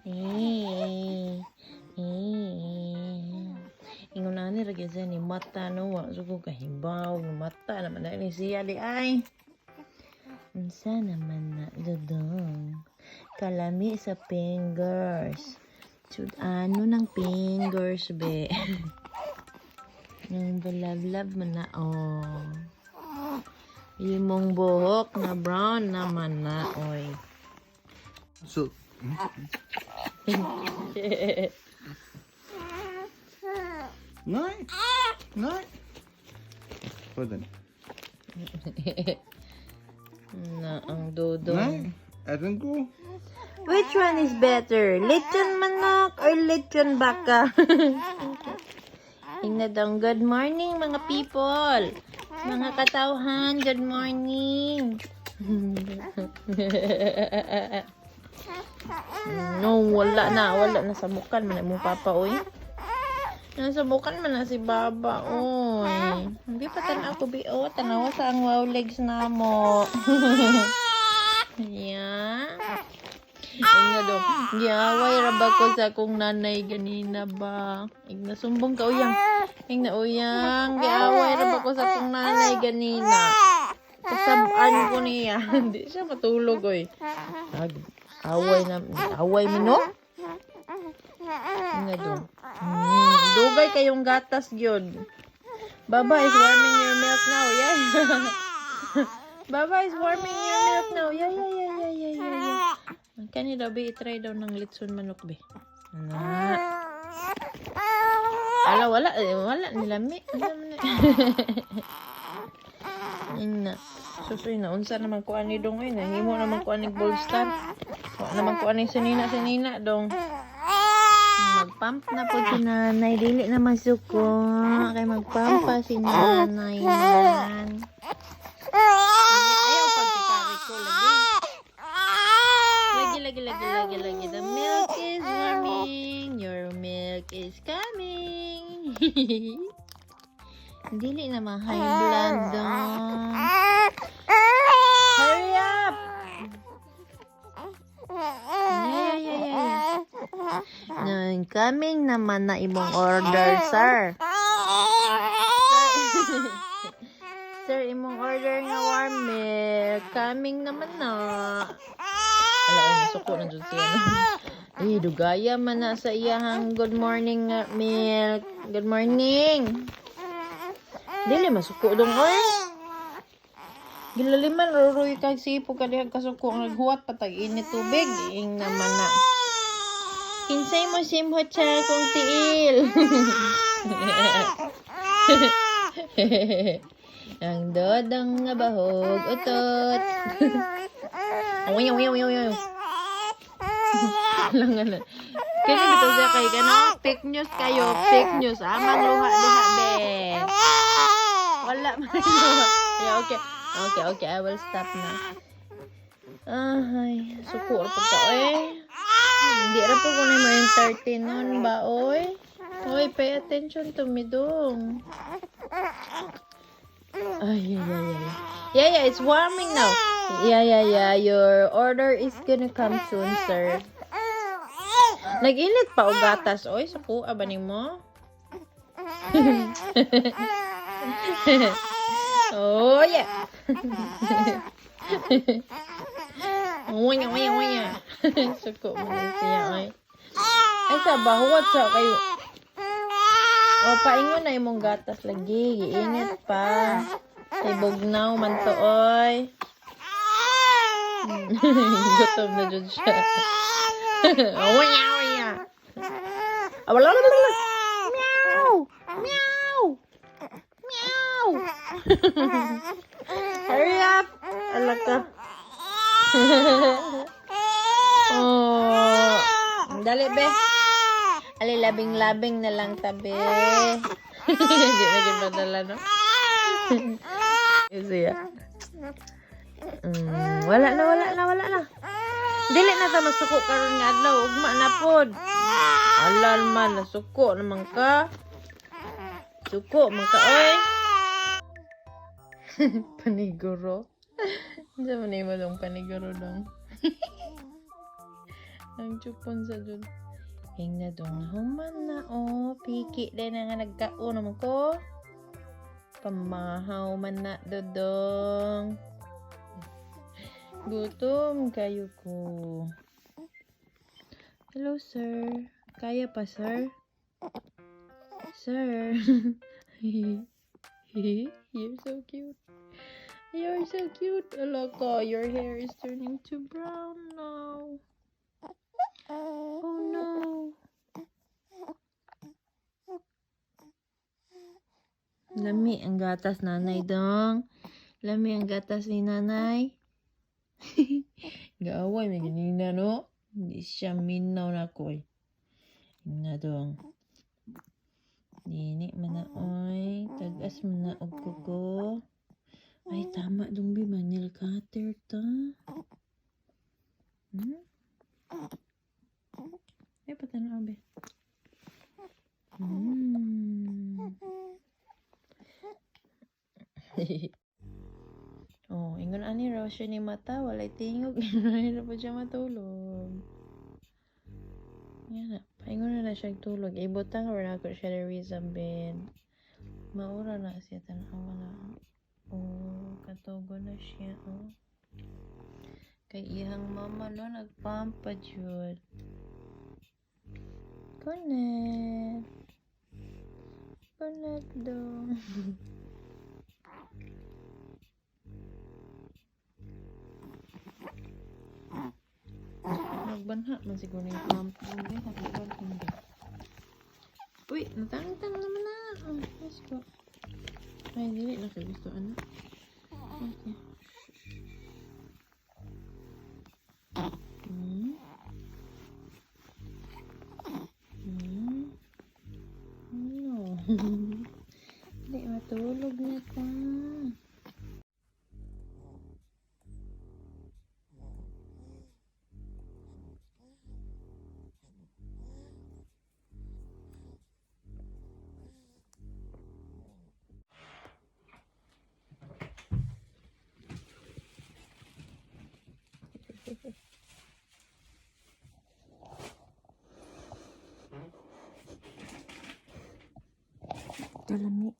Ingon na ni lagi sa ni mata no wa sugo kahibaw ng mata naman na ni siya di ay. Unsa naman na Dodong. Kalami sa fingers. Ano ng fingers be? Yung balab-lab man na oh. Imong buhok na brown naman na oy. So. Nice. Nice. Hold on. Na ang Dodong. Nice. I don't go. Which one is better? Lechon manok or lechon baka? Inadong, good morning mga people. Mga katauhan, good morning. No, wala na sa mukan man mo papa oy. Nasa mukan man na si baba oy. Hindi pa tan ako bio, tanawa sa ang wow legs na mo. Yeah. Inga do. Giyaway ra ba ko sa akong nanay ganina ba? Nasumbong ka uyang. Ingna uyang. Giyaway ra ba ko sa akong nanay ganina? Kasabaan ko niya. Hindi siya matulog oy. Away mi no? Inga do. Dugay kayong gatas gyud. Baba is warming your milk now. Yeah. Baba is warming your milk now. Yeah. Kani daw be try daw ng litson manok be. Ala wala nilami. Inna. Susoy na unsa naman ko ani dong ay nahimo naman ko ani gold star. Wa naman ko ani sinina dong. Magpump na po si nanay dili na masuko kay magpump pa si nanay yan. Ayaw pagkikari ko lagi. The milk is warming. Your milk is coming. Dili na high blood dong. Hurry up. Yeah. Coming naman na imong order, sir. Sir, imong order nga warm milk. Coming naman na. Ala, ay, nasuko na dyan siya. Dugaya man na sa iyahang good morning milk. Good morning. Dili, masuko dong, oy. Gilaliman, ruruy kag sipo ka dihang kasuko. Naghuwat patag init tubig. Ing naman na. Kinsay mo simhot siya kong tiil. Ang Dodong nga bahog utot. Awayo. Langan na. Kaya dito siya kay kano? Fake news kayo. Fake news. Amang luha diha be. Wala man luha. Yeah, okay. I will stop na. Ay, suko po ka eh. Hindi ra po ko na ma-entertain nun ba, oy? Oy, pay attention to me dong. Ay. Yeah, it's warming now. Yeah. Your order is gonna come soon, sir. Nag-init pa o gatas, oy? Suko, abanin mo? Oh, yeah. Wanya. Suko mo na siya, ay. Ay, sa bahuwat sa kayo. O, paingon na imong gatas lagi. Giinit pa. Kay bugnaw man to, oy. Gutom na dyan siya. Wanya. Meow. Hurry up. Alaka. Oh, dali be. Ali labing na lang tabi. Hindi na din madala no. Siya. Wala na. Dili na ta masuko karon nga adlaw ugma na pod. Alal man nasuko naman ka. Suko man ka oy. Paniguro. Diyan mo na yung paniguro dong. Ang chopon sa dun. Hing na dong nahuman na oh. Piki din na nga nagkaon naman ko. Pamahaw man na Dodong. Gutom kayo ko. Hello sir. Kaya pa sir? Sir. You're so cute. You're so cute. Alaka, your hair is turning to brown now. Oh no. Lami ang gatas nanay dong. Lami ang gatas ni nanay. Gaaway may ganina no. Hindi siya minaw na ko eh. Na dong. Dini man na oy. Tagas man na og kuko. Ay tama dong bi manil cutter ta. Ay patanaw be. Oh, ingon ani raw siya ni mata, walay tingog, na pa siya matulog. Yan na, paingon na siya tulog. Ibutang or na ako siya na reason bed. Maura na siya, tanawa na. Oh, katugo na siya, oh. Kay iyang mama no, nagpampa jud. Kunet. Kunet dong. Nagbanha man siguro yung pampa. Uy, natangtang naman na. Oh, let's go. Ay, dili na kayo gusto, ano? Okay. Ano? Hindi matulog na ta. Dalami.